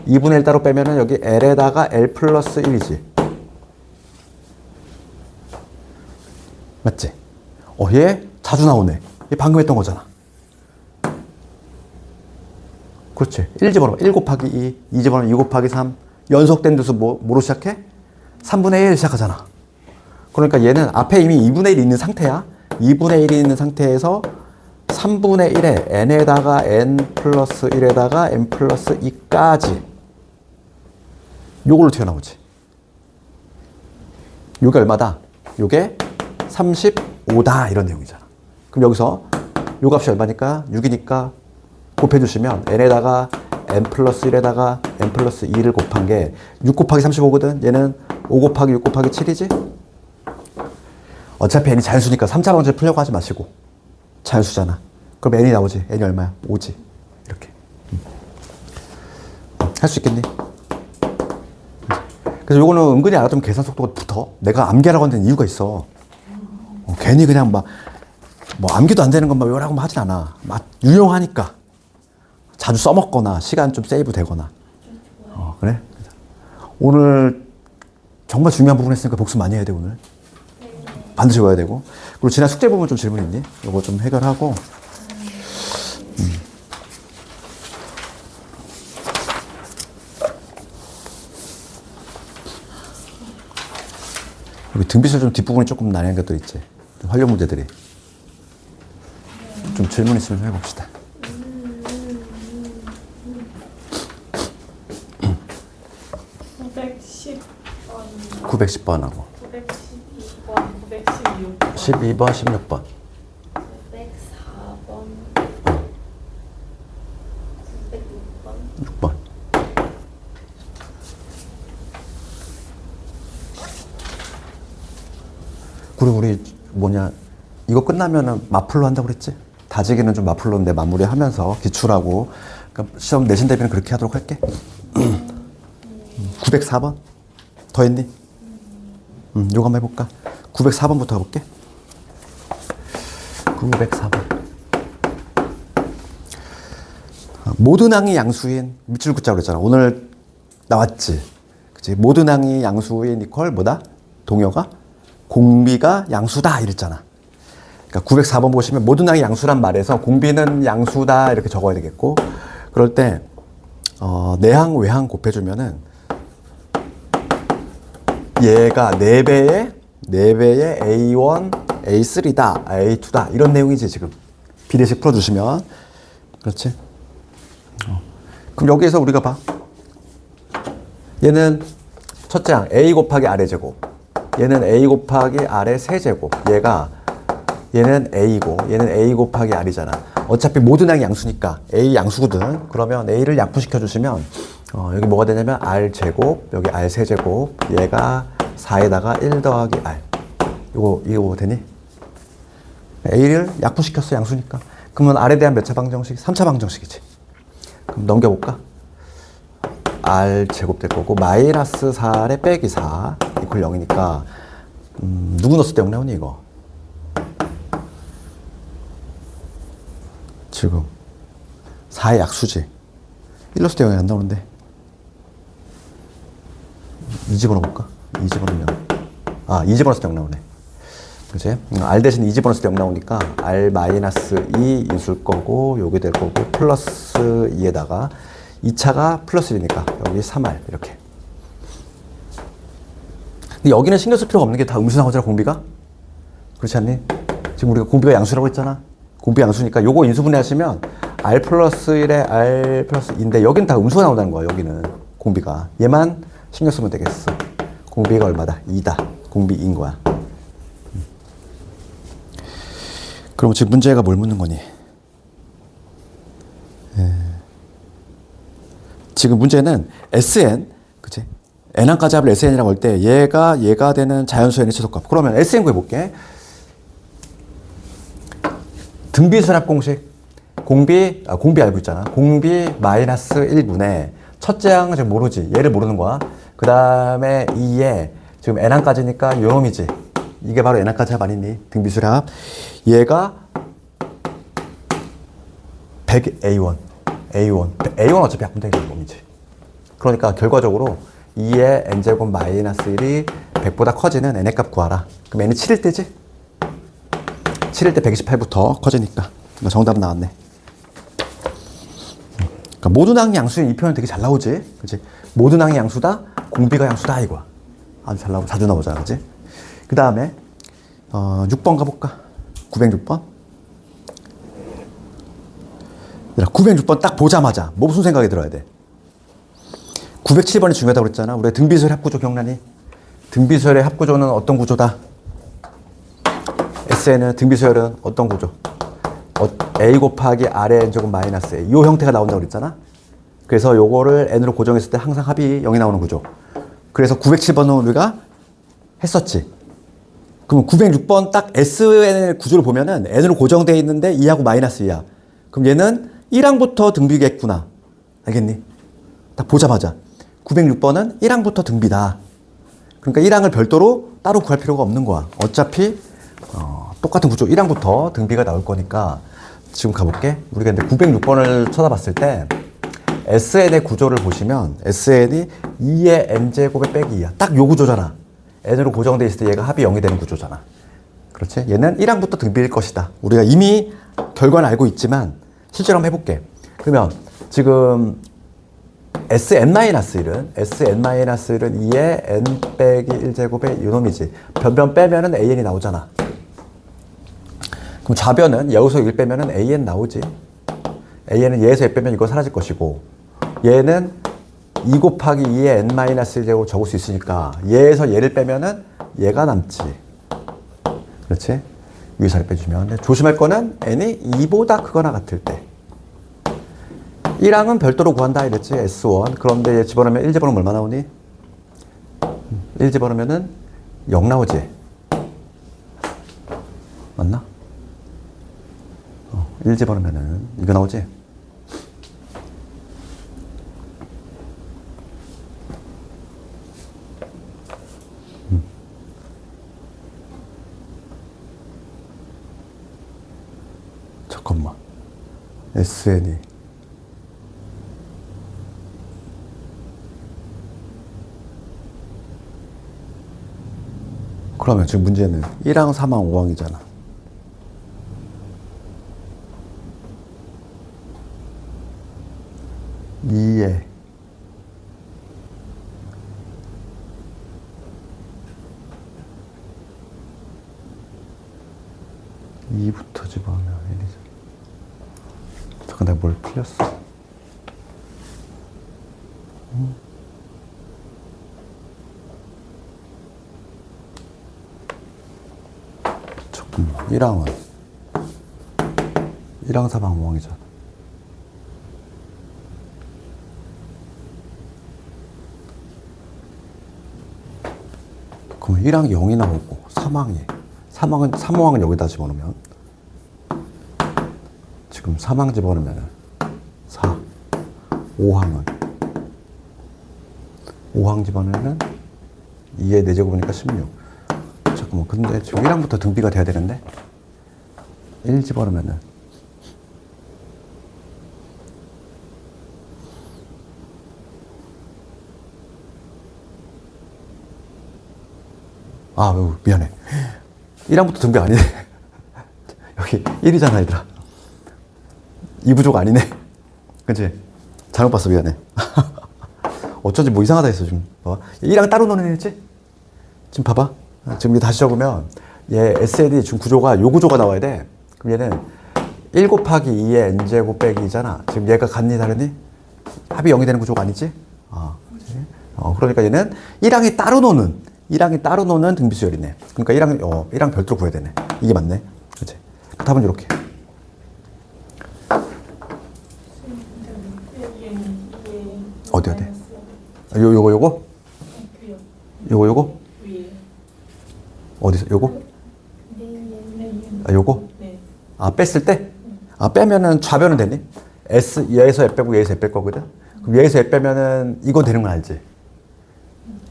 2분의 1 따로 빼면은 여기 L에다가 L 플러스 1이지. 맞지? 얘 자주 나오네. 얘 방금 했던 거잖아. 그렇지. 1 집어넣어. 1 곱하기 2, 2 집어넣어. 2 곱하기 3. 연속된 두수 뭐로 시작해? 3분의 1 시작하잖아. 그러니까 얘는 앞에 이미 2분의 1이 있는 상태야. 2분의 1이 있는 상태에서 3분의 1에 n에다가 n 플러스 1에다가 n 플러스 2까지 요걸로 튀어나오지. 요게 얼마다? 요게 35다 이런 내용이잖아. 그럼 여기서 요 값이 얼마니까? 6이니까 곱해주시면 n에다가 n 플러스 1에다가 n 플러스 2를 곱한 게 6 곱하기 35거든. 얘는 5 곱하기 6 곱하기 7이지? 어차피 n이 자연수니까 3차 방정식 풀려고 하지 마시고 자연수잖아. 그럼 n이 나오지. n이 얼마야? 5지. 이렇게. 할 수 있겠니? 그래서 요거는 은근히 알아두면 계산 속도가 붙어. 내가 암기하라고 하는 이유가 있어. 괜히 그냥 막, 뭐 암기도 안 되는 것만 외우라고 하진 않아. 막 유용하니까. 자주 써먹거나, 시간 좀 세이브 되거나. 그래? 오늘 정말 중요한 부분 했으니까 복습 많이 해야 돼, 오늘. 반드시 외워야 되고. 그리고 지난 숙제 부분 좀 질문 있니? 요거 좀 해결하고. 여기 등비술 좀 뒷부분이 조금 난해한 것도 있지. 활용 문제들이. 좀 질문 있으면 좀 해봅시다. 910번하고 912번, 916번, 12번, 16번 904번, 906번, 6번 그리고 우리 뭐냐 이거 끝나면은 마플로 한다고 그랬지? 다지기는 좀 마플로인데 마무리하면서 기출하고 그러니까 시험 내신 대비는 그렇게 하도록 할게. 904번 더 했니? 요거 한번 해볼까? 904번부터 가볼게. 904번 모든 항이 양수인 밑줄 긋자고 그랬잖아. 오늘 나왔지. 그치? 모든 항이 양수인 이퀄 뭐다? 동요가 공비가 양수다 이랬잖아. 그러니까 904번 보시면 모든 항이 양수란 말에서 공비는 양수다 이렇게 적어야 되겠고 그럴 때 내항 외항 곱해주면은 얘가 4배의 A1, A3다, A2다 이런 내용이지 지금 비례식 풀어주시면 그렇지? 그럼 여기에서 우리가 봐 얘는 첫째 항 A 곱하기 R의 제곱 얘는 A 곱하기 R의 세제곱 얘는 A고 얘는 A 곱하기 R이잖아. 어차피 모든 항이 양수니까 A 양수거든. 그러면 A를 약분시켜 주시면 여기 뭐가 되냐면 R 제곱 여기 R 세제곱 얘가 4에다가 1 더하기 R 이거 되니? A를 약분시켰어 양수니까. 그러면 R에 대한 몇 차 방정식? 3차 방정식이지. 그럼 넘겨볼까? R 제곱 될 거고 마이너스 4에 빼기 4 이퀄 0이니까 누구 넣었을 때 0 나오니 이거? 지금 4의 약수지. 1 넣었을 때 0이 안 나오는데 2 집어넣어볼까? 2 집어넣으면 2 집어넣었을 때 0 나오네. 그치? R 대신 2 집어넣었을 때 0 나오니까 R 마이너스 2 있을 거고 요게 될 거고 플러스 2에다가 2차가 플러스 1이니까 여기 3R 이렇게. 근데 여기는 신경 쓸 필요가 없는 게 다 음수나오잖아 공비가. 그렇지 않니? 지금 우리가 공비가 양수라고 했잖아. 공비 양수니까 요거 인수분해 하시면 R 플러스 1에 R 플러스 2인데 여기는 다 음수가 나온다는 거야. 여기는 공비가. 얘만 신경 쓰면 되겠어. 공비가 얼마다? 2다. 공비 2인 거야. 그럼 지금 문제가 뭘 묻는 거니? 지금 문제는 Sn, 그치? N항까지 합을 Sn이라고 할 때 얘가 되는 자연수 N의 최소값. 그러면 Sn 구해볼게. 등비수납 공식. 공비 알고 있잖아. 공비 마이너스 1분의 첫째 항 지금 모르지. 얘를 모르는 거야. 그 다음에 2에 지금 N항까지니까 요놈이지. 이게 바로 N항까지 합 아니니? 등비수납. 얘가 100A1. A1 어차피 약분되기 놈이지. 그러니까 결과적으로 2의 N제곱 마이너스 1이 100보다 커지는 N의 값 구하라. 그럼 N이 7일 때지? 7일 때 128부터 커지니까. 정답 나왔네. 그러니까 모든 항이 양수인 이 표현 되게 잘 나오지? 그치? 모든 항이 양수다, 공비가 양수다, 이거야. 아주 잘 나오고, 자주 나오잖아, 그치? 그 다음에, 6번 가볼까? 906번? 906번 딱 보자마자, 뭐 무슨 생각이 들어야 돼? 907번이 중요하다고 그랬잖아. 우리가 등비수열의 합구조 기억나니? 등비수열의 합구조는 어떤 구조다? S에는 등비수열은 어떤 구조? A 곱하기 R의 N제곱 마이너스 A. 이 형태가 나온다고 그랬잖아. 그래서 요거를 N으로 고정했을 때 항상 합이 0이 나오는 구조. 그래서 907번은 우리가 했었지. 그러면 906번 딱 SN의 구조를 보면은 N으로 고정되어 있는데 2하고 마이너스 2야. 그럼 얘는 1항부터 등비겠구나. 알겠니? 딱 보자마자. 906번은 1항부터 등비다. 그러니까 1항을 별도로 따로 구할 필요가 없는 거야. 어차피 똑같은 구조 1항부터 등비가 나올 거니까 지금 가볼게. 우리가 근데 906번을 쳐다봤을 때 SN의 구조를 보시면 SN이 2의 n제곱에 빼기 2야. 딱 요 구조잖아. n으로 고정돼 있을 때 얘가 합이 0이 되는 구조잖아. 그렇지? 얘는 1항부터 등비일 것이다. 우리가 이미 결과는 알고 있지만 실제로 한번 해볼게. 그러면 지금 Sn-1은 2의 n 빼기 1제곱의 요놈이지. 변변 빼면은 an이 나오잖아. 그럼 좌변은 여기서 1 빼면은 an 나오지. an은 얘에서 1 빼면 이거 사라질 것이고, 얘는 2 곱하기 2의 n-1제곱 적을 수 있으니까 얘에서 얘를 빼면은 얘가 남지. 그렇지? 위에서 잘 빼주면. 근데 조심할 거는 n이 2보다 크거나 같을 때. 1항은 별도로 구한다 이랬지. S1. 그런데 얘 집어넣으면 1 집어넣으면 얼마 나오니? 1 집어넣으면은 0 나오지. 맞나? 1 집어넣으면은 이거 나오지. 잠깐만. SN이 그러면 지금 문제는 1항, 3항, 5항이잖아. 이에 이부터 집어넣으면 1이죠. 잠깐 내가 뭘 풀렸어? 잠깐만. 1항은 1항, 3항, 5항이잖아. 그럼 1항이 0이 나오고 3항은 여기다 집어넣으면 지금 3항 집어넣으면 4 5항 집어넣으면 2의 4제곱이니까 16. 잠깐만, 근데 지금 1항부터 등비가 돼야 되는데 1 집어넣으면은 미안해. 1항부터 등비 아니네. 여기 1이잖아, 얘들아. 이 부족 아니네. 그치? 잘못 봤어, 미안해. 어쩐지 뭐 이상하다 했어, 지금. 봐봐. 1항 따로 넣는 애지? 지금 봐봐. 지금 다시 적으면 얘 SN이 지금 구조가 요 구조가 나와야 돼. 그럼 얘는 1 곱하기 2의 n제곱 빼기잖아. 지금 얘가 같니 다르니? 합이 0이 되는 구조가 아니지? 그치? 그러니까 얘는 1항이 따로 노는 등비수열이네. 그러니까 1항 별도로 구해야 되네. 이게 맞네. 그치? 답은 이렇게. 어디? 요거? 요거? 어디서? 요거? 요거? 네. 뺐을 때? 빼면은 좌변은 되니? 얘에서 애 빼고 얘에서 애 뺄 거거든? 그럼 얘에서 애 빼면은 이건 되는 건 알지?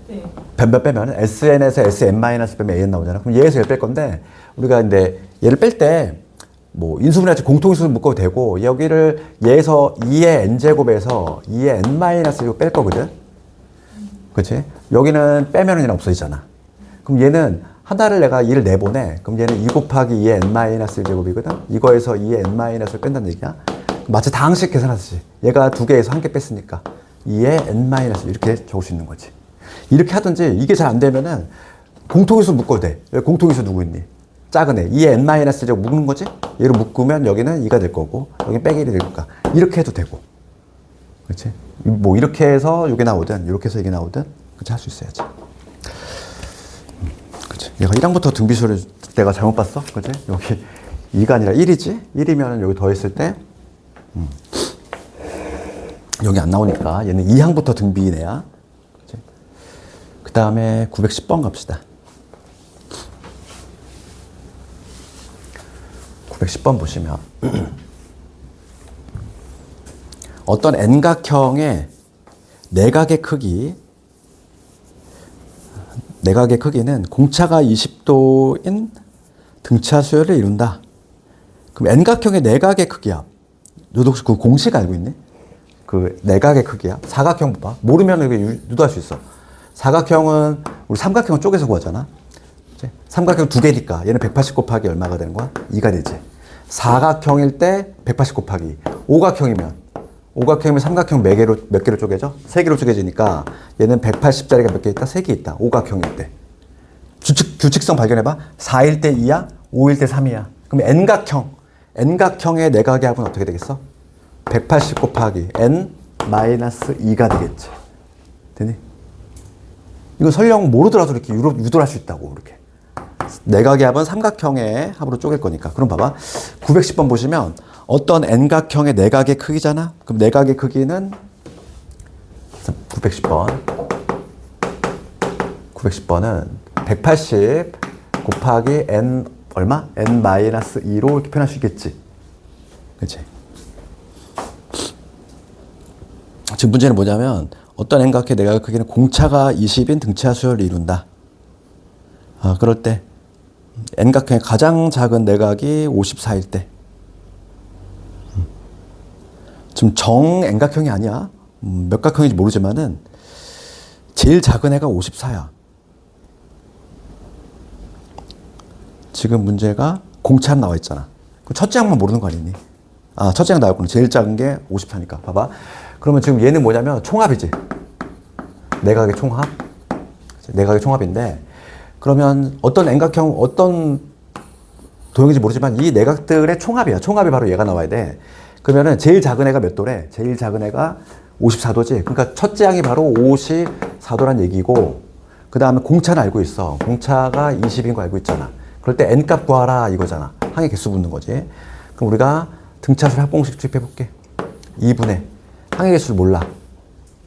네. 변변 빼면 SN에서 SN- 빼면 AN 나오잖아. 그럼 얘에서 얘를 뺄 건데 우리가 근데 얘를 뺄 때 뭐 인수분해할 공통인수 묶어도 되고 여기를 얘에서 2의 n제곱에서 2의 n-1을 뺄 거거든. 그렇지? 여기는 빼면은 얘는 없어지잖아. 그럼 얘는 하나를 내가 2를 내보내. 그럼 얘는 2 곱하기 2의 n-1제곱이거든. 이거에서 2의 n-을 뺀다는 얘기야. 마치 다항식 계산하듯이 얘가 두 개에서 한 개 뺐으니까 2의 n- 이렇게 적을 수 있는 거지. 이렇게 하든지 이게 잘 안 되면은 공통인수 묶어도 돼. 여기 공통인수 누구 있니? 작은 애. 2의 n-제곱 묶는 거지? 얘를 묶으면 여기는 2가 될 거고 여기는 빼기 1이 되니까 이렇게 해도 되고. 그렇지? 뭐 이렇게 해서 이게 나오든 이렇게 해서 이게 나오든 그렇지 할 수 있어야지. 그렇지? 얘가 1항부터 등비수를 내가 잘못 봤어? 그렇지? 여기 2가 아니라 1이지? 1이면 여기 더했을 때 여기 안 나오니까 얘는 2항부터 등비네야. 그 다음에 910번 갑시다. 910번 보시면 어떤 n각형의 내각의 크기 내각의 크기는 공차가 20도인 등차 수열을 이룬다. 그럼 N각형의 내각의 크기야. 너도 혹시 그 공식 알고 있니? 그 내각의 크기야. 사각형 봐봐. 모르면 이게 유도할 수 있어. 사각형은 우리 삼각형은 쪼개서 구하잖아. 그치? 삼각형 두 개니까 얘는 180 곱하기 얼마가 되는 거야? 2가 되지. 사각형일 때 180 곱하기. 오각형이면 삼각형 몇 개로 쪼개져? 3개로 쪼개지니까 얘는 180짜리가 몇 개 있다? 3개 있다. 오각형일 때. 규칙성 발견해봐. 4일 때 2야? 5일 때 3이야. 그럼 N각형의 내각의 합은 어떻게 되겠어? 180 곱하기 N-2가 되겠지. 되니? 이거 설령 모르더라도 이렇게 유도할 수 있다고, 이렇게. 내각의 합은 삼각형의 합으로 쪼갤 거니까. 그럼 봐봐. 910번 보시면 어떤 N각형의 내각의 크기잖아? 그럼 내각의 크기는 910번은 180 곱하기 N 얼마? N-2로 이렇게 표현할 수 있겠지. 그치? 지금 문제는 뭐냐면 어떤 N각형의 내각의 크기는 공차가 20인 등차 수열을 이룬다. 그럴 때 N각형의 가장 작은 내각이 54일 때. 지금 정 N각형이 아니야. 몇 각형인지 모르지만은 제일 작은 애가 54야. 지금 문제가 공차는 나와 있잖아. 그럼 첫째 항만 모르는 거 아니니? 첫째 항 나왔구나. 제일 작은 게 54니까. 봐봐. 그러면 지금 얘는 뭐냐면 총합이지. 내각의 총합. 내각의 총합인데 그러면 어떤 N각형, 어떤 도형인지 모르지만 이 내각들의 총합이야. 총합이 바로 얘가 나와야 돼. 그러면은 제일 작은 애가 몇 도래? 제일 작은 애가 54도지. 그러니까 첫째 항이 바로 54도란 얘기고 그 다음에 공차는 알고 있어. 공차가 20인 거 알고 있잖아. 그럴 때 N값 구하라 이거잖아. 항의 개수 묻는 거지. 그럼 우리가 등차수를 합공식 투입해볼게. 2분의 항의 개수를 몰라.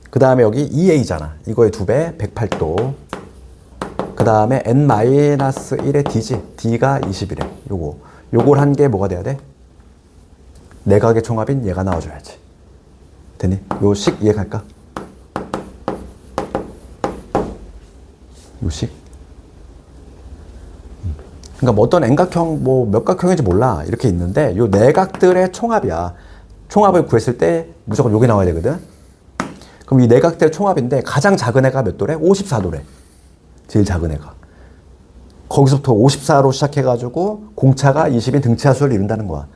그 다음에 여기 2a잖아. 이거의 2배 108도. 그 다음에 N-1의 D지. D가 20이래. 요걸 한 게 뭐가 돼야 돼? 내각의 총합인 얘가 나와줘야지. 되니? 요 식 이해갈까? 요 식? 그러니까 뭐 어떤 N각형, 뭐 몇 각형인지 몰라. 이렇게 있는데 요 내각들의 총합이야. 총합을 구했을 때 무조건 요게 나와야 되거든. 그럼 이 내각들의 총합인데 가장 작은 애가 몇 도래? 54도래. 제일 작은 애가. 거기서부터 54로 시작해가지고 공차가 20인 등차 수를 이룬다는 거야.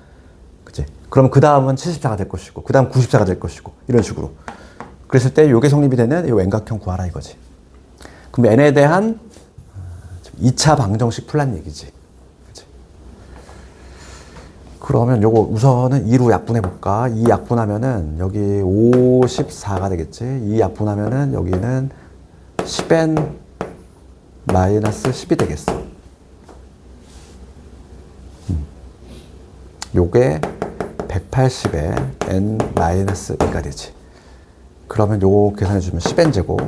그치? 그러면 그 다음은 74가 될 것이고, 그 다음 94가 될 것이고, 이런 식으로. 그랬을 때 요게 성립이 되는 요 N각형 구하라 이거지. 그럼 N에 대한 2차 방정식 풀란 얘기지. 그치? 그러면 요거 우선은 2로 약분해볼까? 2 약분하면은 여기 54가 되겠지. 2 약분하면은 여기는 10N 마이너스 10이 되겠어. 요게 180에 n 마이너스 2가 되지. 그러면 요거 계산해주면 10n 제곱.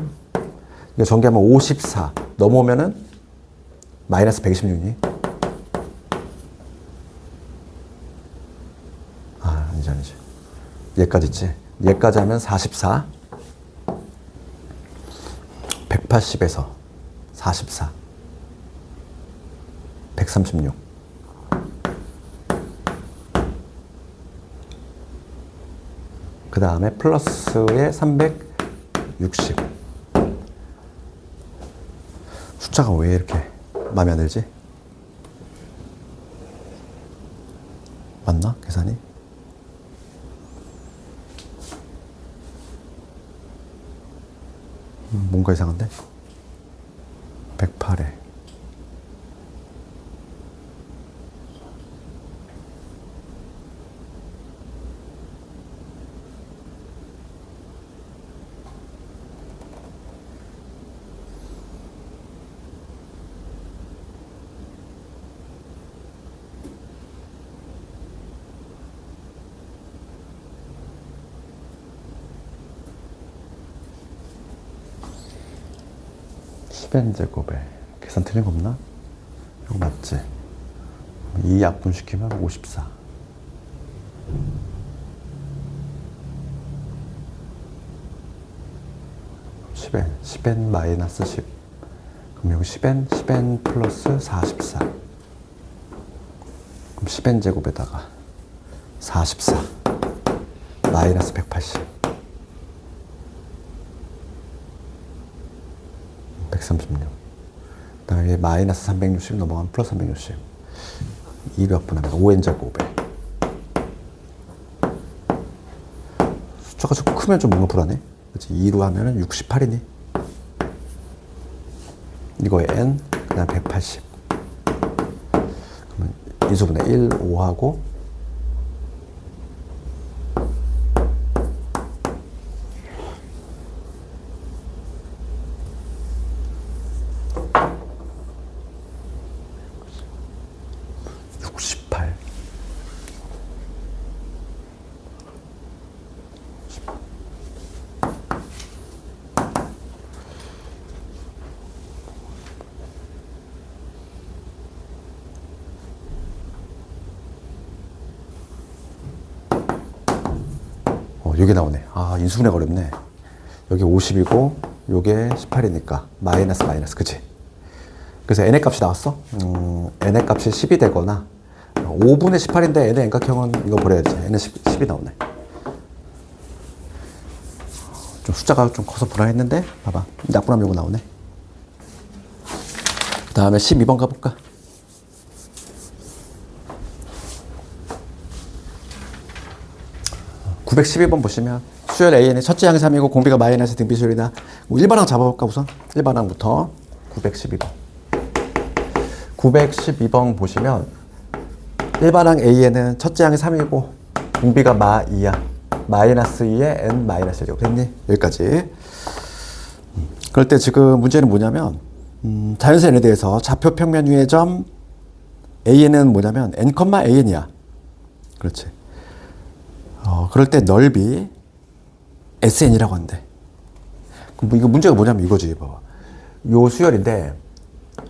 이거 전개하면 54. 넘어오면은 마이너스 126이. 아니지. 얘까지 있지. 얘까지 하면 44. 180에서 44. 136. 그 다음에 플러스에 360. 숫자가 왜 이렇게 마음에 안 들지? 맞나? 계산이? 뭔가 이상한데? 108에 10n 제곱에 계산 틀린 거 없나? 이거 맞지? 2 약분시키면 54. 10n 마이너스 10. 그럼 여기 10n 플러스 44. 그럼 10n 제곱에다가 44 마이너스 180 136. 그다음에 마이너스 360 넘어가면 플러스 360. 200분의 5n 제곱에. 숫자가 좀 크면 좀 뭔가 불안해. 그렇지? 2로 하면은 68이니. 이거에 n, 그 다음 180. 그러면 인수분해 1, 5하고 68. 여기 나오네. 아, 인수분해가 어렵네. 여기 50이고 요게 18이니까 마이너스 그치? 그래서 n의 값이 나왔어. n의 값이 10이 되거나 5분의 18인데 n의 n각형은 이거 버려야지. n은 10이 나오네. 좀 숫자가 좀 커서 불안했는데 봐봐. 약분하면 이거 나오네. 그 다음에 12번 가볼까? (912번) 보시면 수열 AN이 첫째 항이 3이고 공비가 마이너스 등비수열이나 뭐 일반항 잡아볼까 우선? 일반항부터 912번 912번 보시면 일반항 AN은 첫째 항이 3이고 공비가 마 2야. 마이너스 2에 n 마이너스 1이고 됐니? 여기까지. 그럴 때 지금 문제는 뭐냐면 자연수 n에 대해서 좌표 평면 위의 점 AN은 뭐냐면 n, AN이야. 그렇지. 그럴 때 넓이 SN이라고 한대. 그럼 이거 문제가 뭐냐면 이거지. 봐봐. 요 수열인데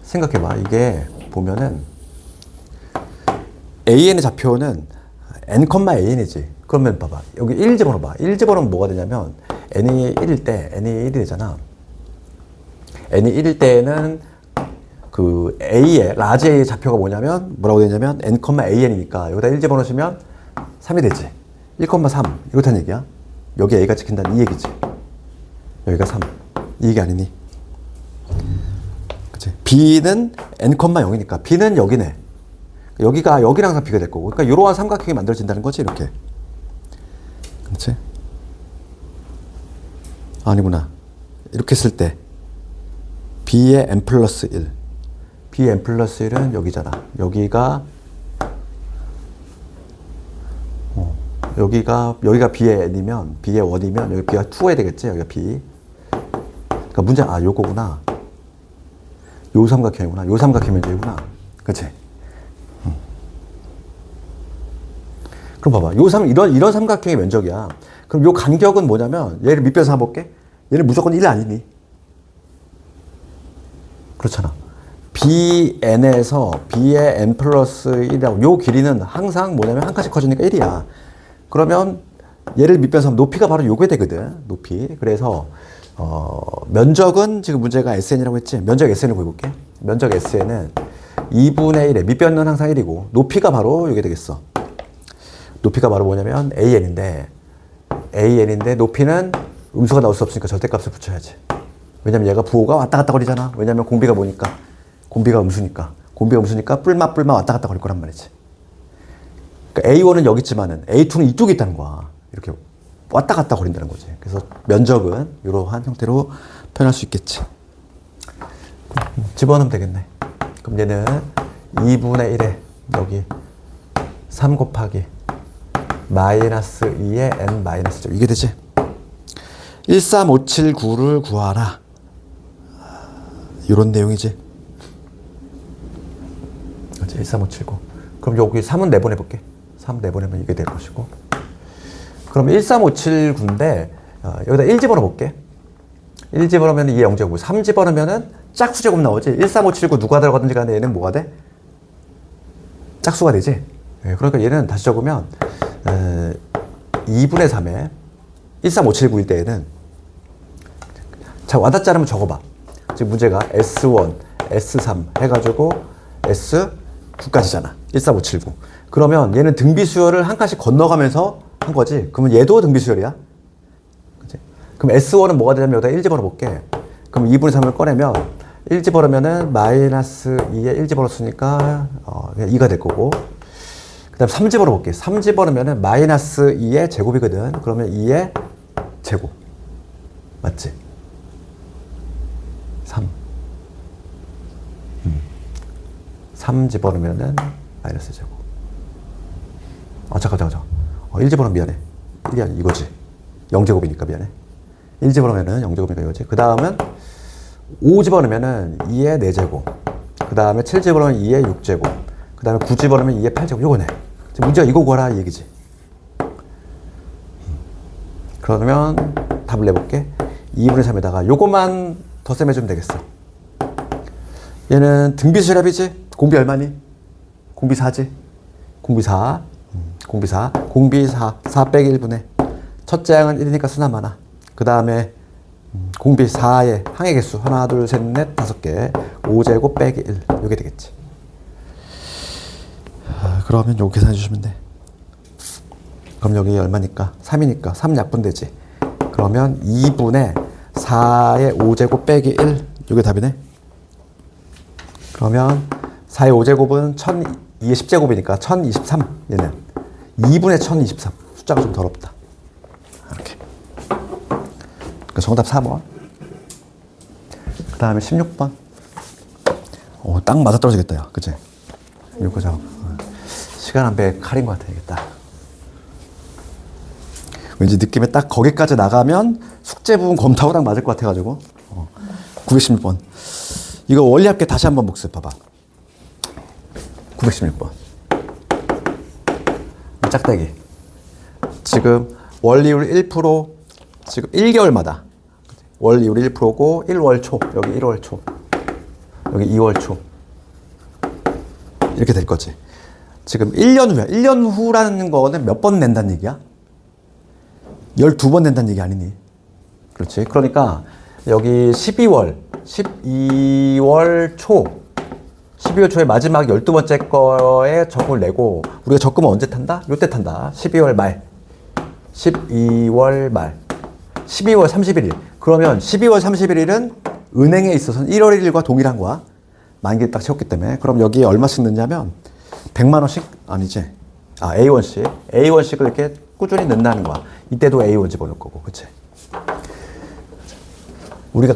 생각해봐. 이게 보면은 AN의 좌표는 n, AN이지. 그러면 봐봐. 여기 1 집어넣어봐. 1 집어넣으면 뭐가 되냐면 n이 1일 때 n이 1이 되잖아. n이 1일 때는 그 A의 라지 A의 좌표가 뭐냐면 뭐라고 되냐면 n, AN이니까 여기다 1 집어넣으시면 3이 되지. 1,3 이렇다는 얘기야. 여기 A가 찍힌다는 이 얘기지. 여기가 3 이 얘기 아니니? 그치? B는 n, 0이니까 B는 여기네. 여기가 여기랑 항상 B가 될 거고. 그러니까 이러한 삼각형이 만들어진다는 거지 이렇게. 그렇지? 아니구나. 이렇게 했을 때 B의 n 플러스 1 B의 n 플러스 1은 여기잖아. 여기가 B의 n이면 B의 1이면 여기 B가 2가 되겠지. 여기가 B. 그러니까 문제 요거구나. 요 삼각형이구나. 요 삼각형 면적이구나. 그치? 그럼 봐봐. 이런 삼각형의 면적이야. 그럼 요 간격은 뭐냐면 얘를 밑변서 한번 볼게. 얘는 무조건 1 아니니? 그렇잖아. BN에서 B의 n 플러스 1이라고 요 길이는 항상 뭐냐면 한 칸씩 커지니까 1이야. 그러면 얘를 밑변서 하면 높이가 바로 요게 되거든. 높이. 그래서 면적은 지금 문제가 SN이라고 했지. 면적 SN을 보여볼게. 면적 SN은 2분의 1에 밑변은 항상 1이고 높이가 바로 요게 되겠어. 높이가 바로 뭐냐면 AN인데 높이는 음수가 나올 수 없으니까 절대값을 붙여야지. 왜냐면 얘가 부호가 왔다 갔다 거리잖아. 왜냐면 공비가 뭐니까? 공비가 음수니까 뿔마 왔다 갔다 거릴 거란 말이지. 그러니까 A1은 여기 있지만은 A2는 이쪽에 있다는 거야. 이렇게 왔다 갔다 거린다는 거지. 그래서 면적은 이러한 형태로 표현할 수 있겠지. 집어넣으면 되겠네. 그럼 얘는 2분의 1에 여기 3 곱하기 마이너스 2의 n 마이너스 1 이게 되지. 13579를 구하라. 이런 내용이지. 그렇지. 13579. 그럼 여기 3은 내보내볼게. 3 내보내면 이게 될 것이고. 그럼 13579인데 여기다 1 집어넣어볼게. 1 집어넣으면 2의 0제곱. 3 집어넣으면 짝수제곱 나오지. 13579 누가 들어가든지 간에 얘는 뭐가 돼? 짝수가 되지. 그러니까 얘는 다시 적으면 2분의 3에 13579일 때에는 자 와닿지 않으면 적어봐. 지금 문제가 S1, S3 해가지고 S9까지잖아. 14579. 그러면 얘는 등비수열을 한 칸씩 건너가면서 한 거지. 그러면 얘도 등비수열이야. 그치? 그럼 S1은 뭐가 되냐면 여기다 1 집어넣어볼게. 그럼 2분의 3을 꺼내면 1 집어넣으면은 마이너스 2에 1 집어넣었으니까 그냥 2가 될 거고. 그 다음에 3 집어넣어볼게. 3 집어넣으면은 마이너스 2의 제곱이거든. 그러면 2의 제곱. 맞지? 3. 3 집어넣으면은 마이너스 제곱. 잠깐. 1 집어넣으면 미안해. 이게 아니, 이거지. 0제곱이니까 미안해. 1 집어넣으면은 0제곱이니까 이거지. 그 다음은 5 집어넣으면은 2의 4제곱. 그 다음에 7 집어넣으면 2의 6제곱. 그 다음에 9 집어넣으면 2의 8제곱. 요거네. 지금 문제가 이거 구하라 이 얘기지. 그러면 답을 내볼게. 2분의 3에다가 요것만 덧셈해주면 되겠어. 얘는 등비수열합이지? 공비 얼마니? 공비 4지? 공비 4. 공비 4. 공비 4. 4 빼기 1분의. 첫째 항은 1이니까 수나 많아. 그 다음에 공비 4의 항의 개수. 하나, 둘, 셋, 넷, 5개. 5제곱 빼기 1. 요게 되겠지. 그러면 요거 계산해 주시면 돼. 그럼 여기 얼마니까? 3이니까 3 약분되지. 그러면 2분의 4의 5제곱 빼기 1. 요게 답이네. 그러면 4의 5제곱은 1002의 10제곱이니까 1023. 얘는 2분의 1023. 숫자가 좀 더럽다. 이렇게. 그러니까 정답 4번. 그 다음에 16번. 딱 맞아떨어지겠다, 야. 그치? 이거 작업. 시간 한 배 칼인 것 같아, 이겠다. 왠지 느낌에 딱 거기까지 나가면 숙제 부분 검토하고 딱 맞을 것 같아가지고. 916번. 이거 원리합계 다시 한번 복습 봐봐. 916번. 짝대기. 지금 원리율 1%, 지금 1개월마다. 원리율 1%고 1월 초. 여기 1월 초. 여기 2월 초. 이렇게 될 거지. 지금 1년 후야. 1년 후라는 거는 몇 번 낸다는 얘기야? 12번 낸다는 얘기 아니니? 그렇지. 그러니까 여기 12월 초 12월 초에 마지막 12번째 거에 적금을 내고 우리가 적금은 언제 탄다? 요때 탄다. 12월 말 12월 31일. 그러면 12월 31일은 은행에 있어서는 1월 1일과 동일한 거야. 만기를 딱 채웠기 때문에. 그럼 여기에 얼마씩 넣냐면 100만 원씩 아니지. A1씩을 이렇게 꾸준히 넣는다는 거야. 이때도 A1 집어넣을 거고. 그치? 우리가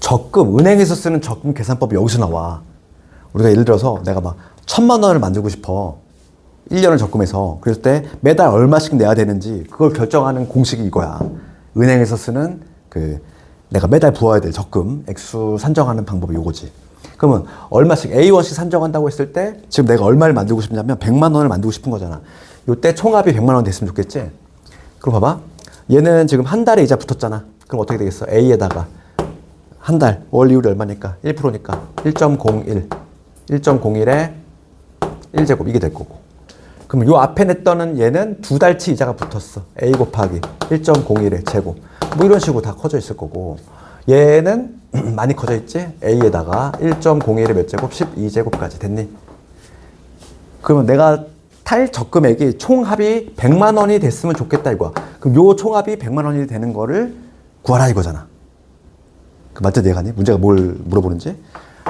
적금, 은행에서 쓰는 적금 계산법이 여기서 나와. 우리가 예를 들어서 내가 막 1000만 원을 만들고 싶어. 1년을 적금해서. 그럴 때 매달 얼마씩 내야 되는지 그걸 결정하는 공식이 이거야. 은행에서 쓰는 내가 매달 부어야 될 적금 액수 산정하는 방법이 요거지. 그러면 얼마씩 A1씩 산정한다고 했을 때 지금 내가 얼마를 만들고 싶냐면 100만 원을 만들고 싶은 거잖아. 요때 총합이 100만 원 됐으면 좋겠지? 그럼 봐봐. 얘는 지금 한 달에 이자 붙었잖아. 그럼 어떻게 되겠어? A에다가 한 달 원리율이 얼마니까? 1%니까 1.01. 1.01에 1제곱 이게 될 거고. 그럼 요 앞에 냈던 얘는 두 달치 이자가 붙었어. A 곱하기 1.01의 제곱. 뭐 이런 식으로 다 커져 있을 거고. 얘는 많이 커져 있지? A에다가 1.01의 몇 제곱? 12제곱까지 됐니? 그러면 내가 탈 적금액이 총합이 100만 원이 됐으면 좋겠다 이거야. 그럼 요 총합이 100만 원이 되는 거를 구하라 이거잖아. 맞지? 내가 문제가 뭘 물어보는지?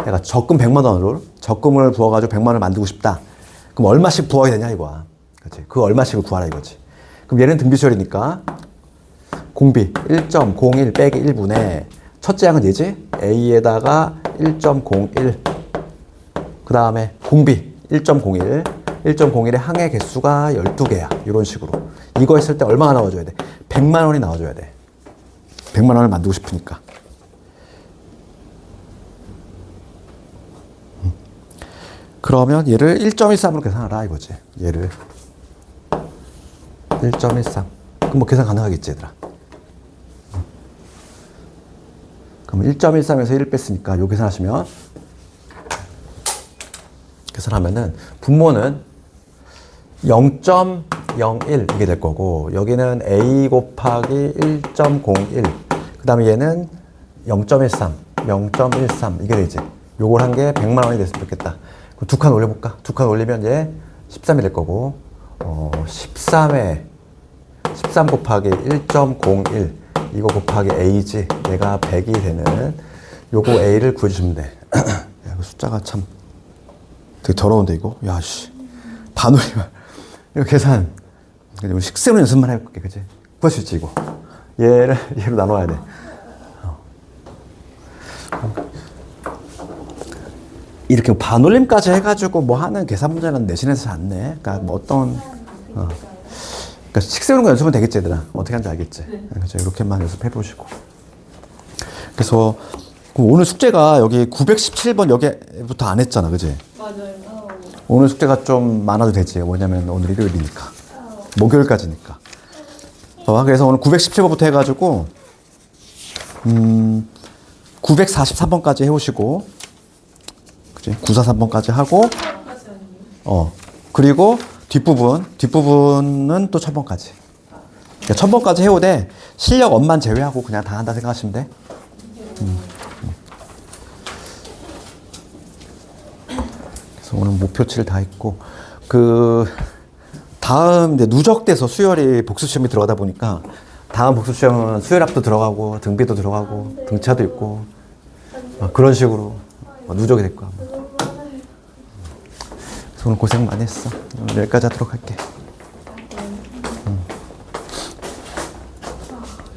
내가 적금 100만 원으로 적금을 부어가지고 100만 원을 만들고 싶다. 그럼 얼마씩 부어야 되냐 이거야. 그렇지? 그 얼마씩을 구하라 이거지. 그럼 얘는 등비수열이니까 공비 1.01 빼기 1분의 첫째 항은 얘지? A에다가 1.01. 그 다음에 공비 1.01. 1.01의 항의 개수가 12개야. 이런 식으로. 이거 했을 때 얼마가 나와줘야 돼? 100만 원이 나와줘야 돼. 100만 원을 만들고 싶으니까. 그러면 얘를 1.13으로 계산하라 이거지. 얘를 1.13. 그럼 뭐 계산 가능하겠지 얘들아. 그럼 1.13에서 1을 뺐으니까 요 계산하시면 계산하면은 분모는 0.01 이게 될 거고 여기는 A 곱하기 1.01 그 다음에 얘는 0.13, 0.13 이게 되지. 요걸 한 게 100만 원이 됐으면 좋겠다. 그럼 두 칸 올려볼까? 두 칸 올리면 얘 13이 될 거고 13에 13 곱하기 1.01 이거 곱하기 A지. 얘가 100이 되는 요거 A를 구해주시면 돼. 야, 이거 숫자가 참 되게 더러운데 이거? 야, 씨. 반올리면 이거 계산 우리 식세로 연습만 해볼게. 그치? 구할 수 있지 이거. 얘로 나눠야 돼. 이렇게 반올림까지 해가지고 뭐 하는 계산 문제는 내신에서 안 내. 그러니까 뭐 어떤 그러니까 식세우는 거 연습은 되겠지 얘들아. 어떻게 하는지 알겠지. 네. 그렇죠. 이렇게만 연습해 보시고. 그래서 오늘 숙제가 여기 917번 여기부터 안 했잖아, 그지? 맞아요. 오늘 숙제가 좀 많아도 되지. 뭐냐면 오늘 일요일이니까. 목요일까지니까. 그래서 오늘 917번부터 해가지고 943번까지 해오시고, 그지? 943번까지 하고, 그리고 뒷부분은 또 1000번까지. 그러니까 1000번까지 해오되 실력 엄만 제외하고 그냥 다 한다 생각하시면 돼. 그래서 오늘 목표치를 다 했고, 다음 이제 누적돼서 수열이 복수시험이 들어가다 보니까 다음 복수시험은 수열합도 들어가고 등비도 들어가고 등차도 있고 그런 식으로 누적이 될 거야. 그래서 오늘 고생 많이 했어. 오늘 여기까지 하도록 할게.